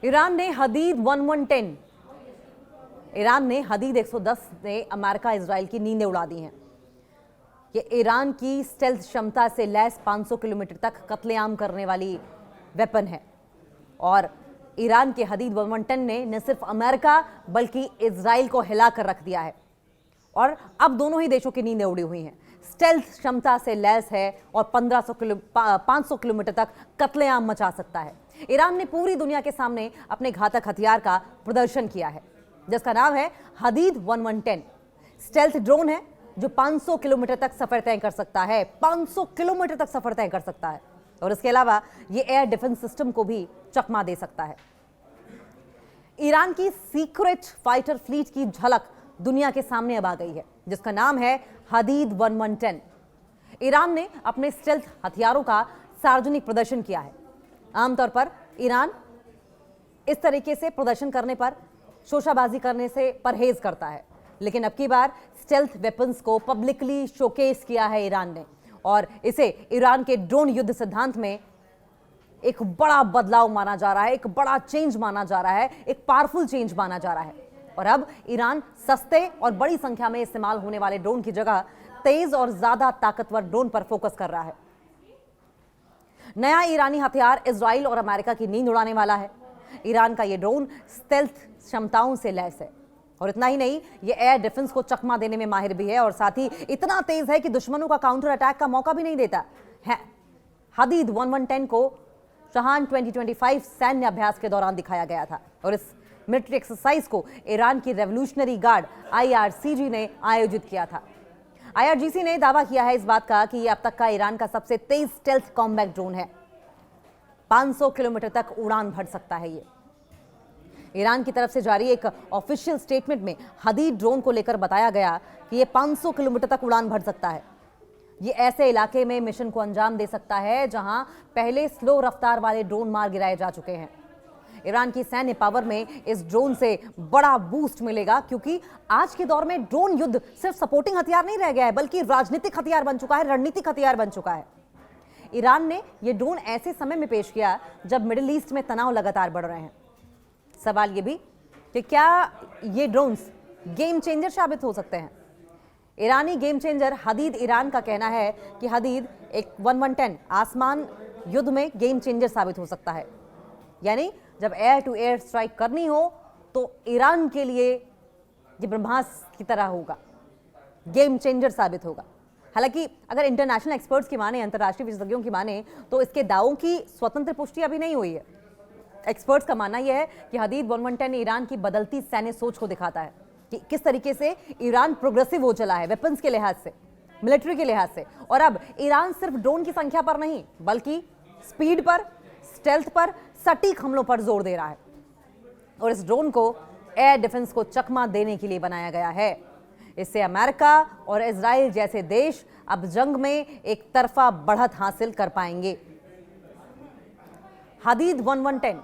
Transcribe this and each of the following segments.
Iran ने हदीद 1110 Iran ने हदीद 110 ने अमेरिका इजराइल की नींदें उड़ा दी हैं। ये ईरान की स्टेल्थ क्षमता से लैस 500 किलोमीटर तक कत्लेआम करने वाली वेपन है और ईरान के हदीद 1110 ने न सिर्फ अमेरिका बल्कि इजराइल को हिलाकर रख दिया है और अब दोनों ही देशों की नींदें उड़ी हुई हैं। स्टेल्थ क्षमता से लैस है और 500 किलोमीटर तक कत्लेआम मचा सकता है। ईरान ने पूरी दुनिया के सामने अपने घातक हथियार का प्रदर्शन किया है जिसका नाम है हदीद 1110। स्टेल्थ ड्रोन है जो 500 किलोमीटर तक सफर तय कर सकता है। 500 किलोमीटर तक सफर तय कर सकता है और इसके अलावा ये एयर डिफेंस सिस्टम को भी चकमा दे सकता है। ईरान की सीक्रेट फाइटर फ्लीट की झलक दुनिया के सामने अब आ गई है जिसका नाम है हदीद 1110। ईरान ने अपने स्टेल्थ हथियारों का सार्वजनिक प्रदर्शन किया है। आमतौर पर ईरान इस तरीके से प्रदर्शन करने पर शोशाबाजी करने से परहेज करता है, लेकिन अब की बार स्टेल्थ वेपन्स को पब्लिकली शोकेस किया है ईरान ने और इसे ईरान के ड्रोन युद्ध सिद्धांत में एक बड़ा बदलाव माना जा रहा है, एक बड़ा चेंज माना जा रहा है, एक पावरफुल चेंज माना जा रहा है। और अब ईरान सस्ते और बड़ी संख्या में इस्तेमाल होने वाले ड्रोन की जगह तेज और ज्यादा ताकतवर ड्रोन पर फोकस कर रहा है। नया ईरानी हथियार इजराइल और अमेरिका की नींद उड़ाने वाला है। ईरान का यह ड्रोन स्टेल्थ क्षमताओं से लैस है और इतना ही नहीं, ये एयर डिफेंस को चकमा देने में माहिर भी है और साथ ही इतना तेज है कि दुश्मनों का काउंटर अटैक का मौका भी नहीं देता है। हदीद 1110 को चहान 2025 सैन्य अभ्यास के दौरान दिखाया गया था और इस मिलिट्री एक्सरसाइज को ईरान की रेवोल्यूशनरी गार्ड IRGC ने आयोजित किया था। IRGC ने दावा किया है इस बात का कि यह अब तक का ईरान का सबसे तेज स्टेल्थ कॉम्बैट ड्रोन है। 500 किलोमीटर तक उड़ान भर सकता है ये। ईरान की तरफ से जारी एक ऑफिशियल स्टेटमेंट में हदीद ड्रोन को लेकर बताया गया कि यह 500 किलोमीटर तक उड़ान भर सकता है। ये ऐसे इलाके में मिशन को अंजाम दे सकता है जहां पहले स्लो रफ्तार वाले ड्रोन मार गिराए जा चुके हैं। ईरान की सैन्य पावर में इस ड्रोन से बड़ा बूस्ट मिलेगा क्योंकि आज के दौर में ड्रोन युद्ध सिर्फ सपोर्टिंग हथियार नहीं रह गया है बल्कि राजनीतिक हथियार बन चुका है, रणनीतिक हथियार बन चुका है। ईरान ने यह ड्रोन ऐसे समय में पेश किया जब मिडिल ईस्ट में तनाव लगातार बढ़ रहे हैं। सवाल यह भी कि क्या ये ड्रोन्स गेम चेंजर साबित हो सकते हैं। ईरानी गेम चेंजर हदीद ईरान का कहना है कि हदीद एक 1110 आसमान युद्ध में गेम चेंजर साबित हो सकता है, यानी जब एयर टू एयर स्ट्राइक करनी हो तो ईरान के लिए ये ब्रह्मास्त्र की तरह होगा, गेम चेंजर साबित होगा। हालांकि अगर इंटरनेशनल एक्सपर्ट्स की माने, अंतर्राष्ट्रीय विशेषज्ञों की माने, तो इसके दावों की स्वतंत्र पुष्टि अभी नहीं हुई है। एक्सपर्ट्स का मानना यह है कि हदीद 1110 ईरान की बदलती सैन्य सोच को दिखाता है कि किस तरीके से ईरान प्रोग्रेसिव हो चला है वेपन्स के लिहाज से, मिलिट्री के लिहाज से। और अब ईरान सिर्फ ड्रोन की संख्या पर नहीं बल्कि स्पीड पर, स्टेल्थ पर, सटीक हमलों पर जोर दे रहा है और इस ड्रोन को एयर डिफेंस को चकमा देने के लिए बनाया गया है। इससे अमेरिका और इजराइल जैसे देश अब जंग में एक तरफा बढ़त हासिल कर पाएंगे। हदीद 1110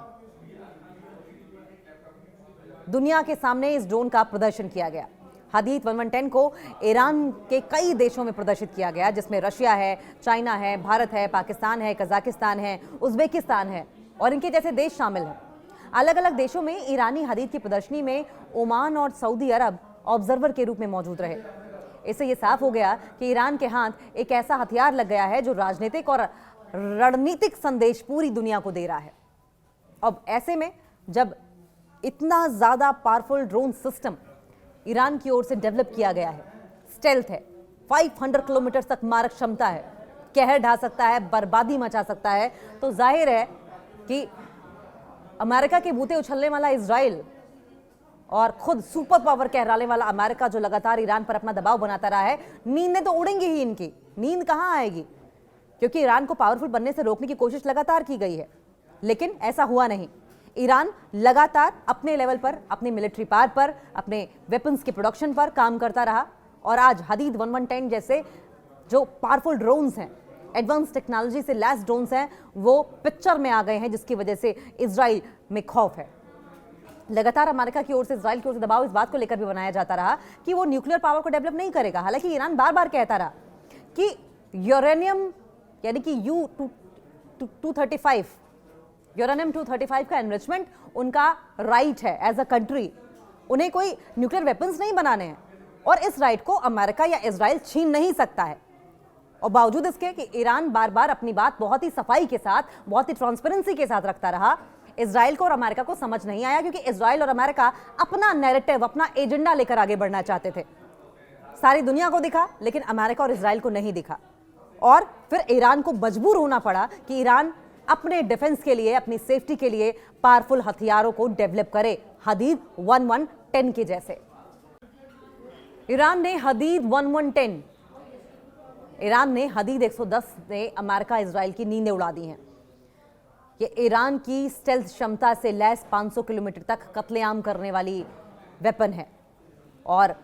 दुनिया के सामने इस ड्रोन का प्रदर्शन किया गया। हदीद 1110 को ईरान के कई देशों में प्रदर्शित किया गया जिसमें रशिया है, चाइना है, भारत है, पाकिस्तान है, कजाकिस्तान है, उज्बेकिस्तान है और इनके जैसे देश शामिल हैं। अलग अलग देशों में ईरानी हदीद की प्रदर्शनी में ओमान और सऊदी अरब ऑब्जर्वर के रूप में मौजूद रहे। इससे यह साफ हो गया कि ईरान के हाथ एक ऐसा हथियार लग गया है जो राजनीतिक और रणनीतिक संदेश पूरी दुनिया को दे रहा है। अब ऐसे में जब इतना ज्यादा पावरफुल ड्रोन सिस्टम ईरान की ओर से डेवलप किया गया है, स्टेल्थ है, 500 किलोमीटर तक मारक क्षमता है, कहर ढा सकता है, बर्बादी मचा सकता है, तो जाहिर है कि अमेरिका के बूते उछलने वाला इजराइल और खुद सुपर पावर कहलाने वाला अमेरिका जो लगातार ईरान पर अपना दबाव बनाता रहा है, नींदें तो उड़ेंगी ही इनकी। नींद कहां आएगी क्योंकि ईरान को पावरफुल बनने से रोकने की कोशिश लगातार की गई है, लेकिन ऐसा हुआ नहीं। ईरान लगातार अपने लेवल पर, अपने मिलिट्री पावर पर, अपने वेपन्स के प्रोडक्शन पर काम करता रहा और आज हदीद 1110 जैसे जो पावरफुल ड्रोन्स हैं, एडवांस टेक्नोलॉजी से लैस ड्रोन्स हैं, वो पिक्चर में आ गए हैं जिसकी वजह से इजराइल में खौफ है। लगातार अमेरिका की ओर से, इजराइल की ओर से दबाव इस बात को लेकर भी बनाया जाता रहा कि वो न्यूक्लियर पावर को डेवलप नहीं करेगा। हालांकि ईरान बार बार कहता रहा कि यूरेनियम यानी कि U-235 यूरेनियम 235 का एनरिचमेंट उनका राइट है एज अ कंट्री। उन्हें कोई न्यूक्लियर वेपन्स नहीं बनाने हैं और इस राइट को अमेरिका या इजराइल छीन नहीं सकता है। और बावजूद इसके कि ईरान बार बार अपनी बात बहुत ही सफाई के साथ, बहुत ही ट्रांसपेरेंसी के साथ रखता रहा, इजराइल को और अमेरिका को समझ नहीं आया, क्योंकि इजराइल और अमेरिका अपना नैरेटिव, अपना एजेंडा लेकर आगे बढ़ना चाहते थे। सारी दुनिया को दिखा लेकिन अमेरिका और इजराइल को नहीं दिखा और फिर ईरान को मजबूर होना पड़ा कि ईरान अपने डिफेंस के लिए, अपनी सेफ्टी के लिए पावरफुल हथियारों को डेवलप करे, हदीद 1110 के जैसे। ईरान ने हदीद 1110 110 ने अमेरिका इजराइल की नींदें उड़ा दी हैं। ये ईरान की स्टेल्थ क्षमता से लैस 500 किलोमीटर तक कत्लेआम करने वाली वेपन है और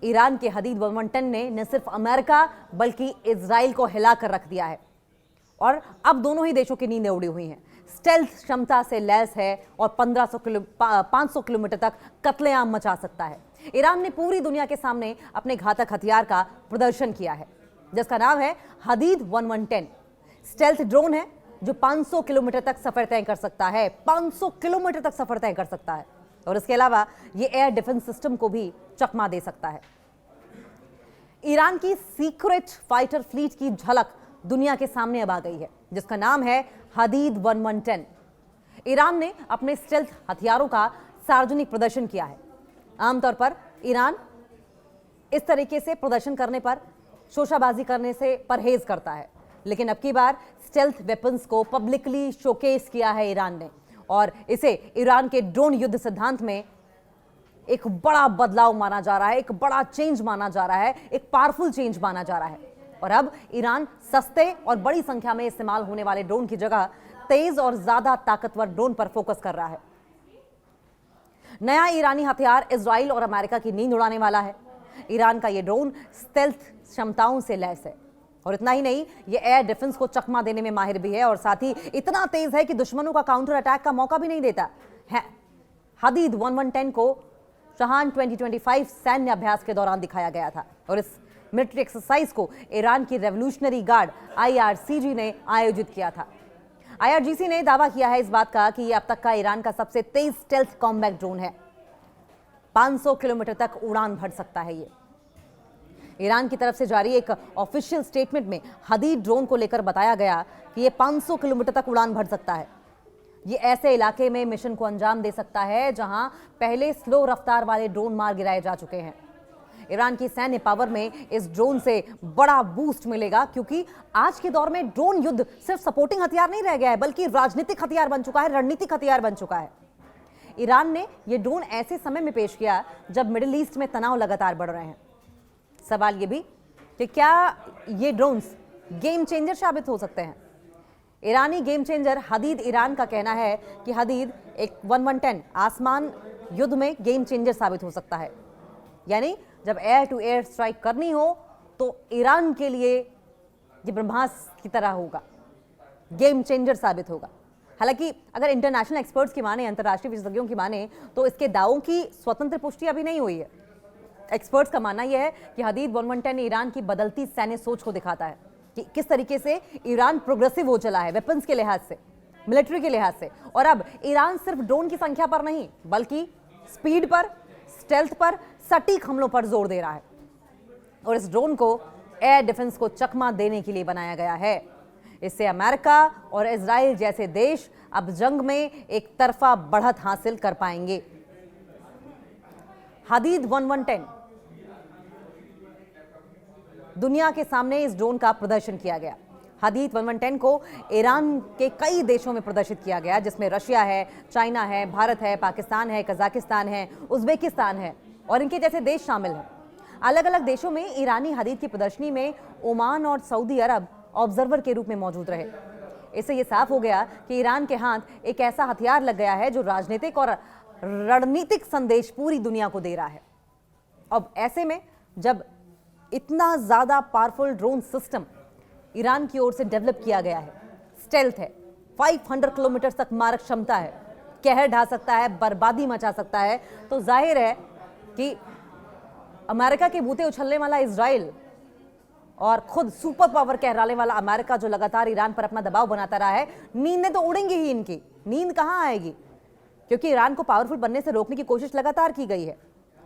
ईरान के हदीद 1110 ने न सिर्फ अमेरिका बल्कि इजराइल को हिलाकर रख दिया है और अब दोनों ही देशों की नींदें उड़ी हुई हैं। स्टेल्थ क्षमता से लैस है और 500 किलोमीटर तक कत्लेआम मचा सकता है। ईरान ने पूरी दुनिया के सामने अपने घातक हथियार का प्रदर्शन किया है जिसका नाम है हदीद 1110। स्टेल्थ ड्रोन है जो 500 किलोमीटर तक सफर तय कर सकता है, 500 किलोमीटर तक सफर तय कर सकता है और इसके अलावा ये एयर डिफेंस सिस्टम को भी चकमा दे सकता है। ईरान की सीक्रेट फाइटर फ्लीट की झलक दुनिया के सामने अब आ गई है जिसका नाम है हदीद 1110। ईरान ने अपने स्टेल्थ हथियारों का सार्वजनिक प्रदर्शन किया है। आमतौर पर ईरान इस तरीके से प्रदर्शन करने पर, शोशाबाजी करने से परहेज करता है, लेकिन अब की बार स्टेल्थ वेपन्स को पब्लिकली शोकेस किया है ईरान ने और इसे ईरान के ड्रोन युद्ध सिद्धांत में एक बड़ा बदलाव माना जा रहा है, एक बड़ा चेंज माना जा रहा है, एक पावरफुल चेंज माना जा रहा है। और अब ईरान सस्ते और बड़ी संख्या में इस्तेमाल होने वाले ड्रोन की जगह तेज और ज्यादा ताकतवर ड्रोन पर फोकस कर रहा है। नया ईरानी हथियार इजराइल और अमेरिका की नींद उड़ाने वाला है। ईरान का यह ड्रोन स्टेल्थ क्षमताओं से लैस है और इतना ही नहीं, ये एयर डिफेंस को चकमा देने में माहिर भी है और साथ ही इतना तेज है कि दुश्मनों का काउंटर अटैक का मौका भी नहीं देता है। हदीद 1110 को शहान 2025 सैन्य अभ्यास के दौरान दिखाया गया था और इस मिलिट्री एक्सरसाइज को ईरान की रेवोल्यूशनरी गार्ड IRGC ने आयोजित किया था। IRGC ने दावा किया है इस बात का कि यह अब तक का ईरान का सबसे तेज स्टेल्थ कॉम्बैट ड्रोन है। 500 किलोमीटर तक उड़ान भर सकता है ये। ईरान की तरफ से जारी एक ऑफिशियल स्टेटमेंट में हदीद ड्रोन को लेकर बताया गया कि ये 500 किलोमीटर तक उड़ान भर सकता है। ये ऐसे इलाके में मिशन को अंजाम दे सकता है जहां पहले स्लो रफ्तार वाले ड्रोन मार गिराए जा चुके हैं। ईरान की सैन्य पावर में इस ड्रोन से बड़ा बूस्ट मिलेगा क्योंकि आज के दौर में ड्रोन युद्ध सिर्फ सपोर्टिंग हथियार नहीं रह गया है बल्कि राजनीतिक हथियार बन चुका है, रणनीतिक हथियार बन चुका है। ईरान ने यह ड्रोन ऐसे समय में पेश किया जब मिडिल ईस्ट में तनाव लगातार बढ़ रहे हैं। सवाल ये भी कि क्या ये ड्रोन्स गेम चेंजर साबित हो सकते हैं। ईरानी गेम चेंजर हदीद ईरान का कहना है कि हदीद एक 1110 आसमान युद्ध में गेम चेंजर साबित हो सकता है, यानी जब एयर टू एयर स्ट्राइक करनी हो तो ईरान के लिए ये ब्रह्मास्त्र की तरह होगा, गेम चेंजर साबित होगा। हालांकि अगर इंटरनेशनल एक्सपर्ट्स की माने, अंतर्राष्ट्रीय विशेषज्ञों की माने, तो इसके दावों की स्वतंत्र पुष्टि अभी नहीं हुई है। एक्सपर्ट्स का मानना यह है कि हदीद 1110 ईरान की बदलती सैन्य सोच को दिखाता है कि किस तरीके से ईरान प्रोग्रेसिव हो चला है वेपन्स के लिहाज से, मिलिट्री के लिहाज से। और अब ईरान सिर्फ ड्रोन की संख्या पर नहीं बल्कि स्पीड पर, स्टेल्थ पर, सटीक हमलों पर जोर दे रहा है और इस ड्रोन को एयर डिफेंस को चकमा देने के लिए बनाया गया है। इससे अमेरिका और इजराइल जैसे देश अब जंग में एक तरफा बढ़त हासिल कर पाएंगे। हदीद 1110 दुनिया के सामने इस ड्रोन का प्रदर्शन किया गया। हदीद 1110 को ईरान के कई देशों में प्रदर्शित किया गया जिसमें रशिया है, चाइना है, भारत है, पाकिस्तान है, कजाकिस्तान है, उज्बेकिस्तान है और इनके जैसे देश शामिल हैं। अलग अलग देशों में ईरानी हदीद की प्रदर्शनी में ओमान और सऊदी अरब ऑब्जर्वर के रूप में मौजूद रहे। इससे यह साफ हो गया कि ईरान के हाथ एक ऐसा हथियार लग गया है जो राजनीतिक और रणनीतिक संदेश पूरी दुनिया को दे रहा है। अब ऐसे में जब इतना ज्यादा पावरफुल ड्रोन सिस्टम ईरान की ओर से डेवलप किया गया है, स्टेल्थ है, 500 किलोमीटर तक मारक क्षमता है, कहर ढा सकता है, बर्बादी मचा सकता है, तो जाहिर है कि अमेरिका के बूते उछलने वाला इजराइल और खुद सुपर पावर कहलाने वाला अमेरिका जो लगातार ईरान पर अपना दबाव बनाता रहा है, नींदें तो उड़ेंगी ही इनकी, नींद कहां आएगी, क्योंकि ईरान को पावरफुल बनने से रोकने की कोशिश लगातार की गई है,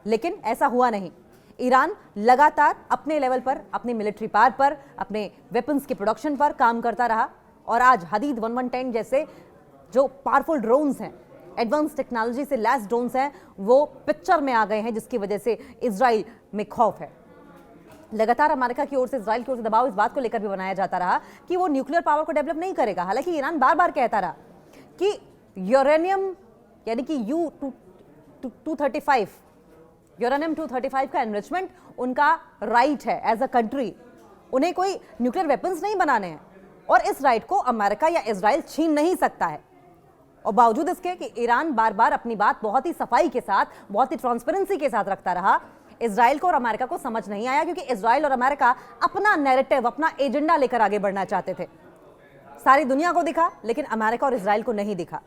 लेकिन ऐसा हुआ नहीं। ईरान लगातार अपने लेवल पर, अपने मिलिट्री पावर पर, अपने वेपन्स के प्रोडक्शन पर काम करता रहा और आज हदीद 1110 जैसे जो पावरफुल ड्रोन्स हैं, एडवांस टेक्नोलॉजी से लैस ड्रोन्स हैं, वो पिक्चर में आ गए हैं, जिसकी वजह से इजराइल में खौफ है। लगातार अमेरिका की ओर से, इजराइल की ओर से दबाव इस बात को लेकर भी बनाया जाता रहा कि वो न्यूक्लियर पावर को डेवलप नहीं करेगा। हालांकि ईरान बार बार कहता रहा कि यूरेनियम यानी कि U-235 यूरेनियम 235 का एनरिचमेंट उनका राइट है एज अ कंट्री, उन्हें कोई न्यूक्लियर वेपन्स नहीं बनाने हैं और इस राइट को अमेरिका या इजराइल छीन नहीं सकता है। और बावजूद इसके कि ईरान बार बार अपनी बात बहुत ही सफाई के साथ, बहुत ही ट्रांसपेरेंसी के साथ रखता रहा, इजराइल को और अमेरिका को समझ नहीं आया, क्योंकि इजराइल और अमेरिका अपना नैरेटिव, अपना एजेंडा लेकर आगे बढ़ना चाहते थे। सारी दुनिया को दिखा, लेकिन अमेरिका और इजराइल को नहीं दिखा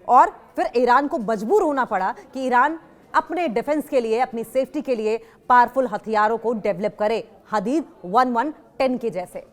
और फिर ईरान को मजबूर होना पड़ा कि ईरान अपने डिफेंस के लिए, अपनी सेफ्टी के लिए पावरफुल हथियारों को डेवलप करे, हदीद 1110 के जैसे।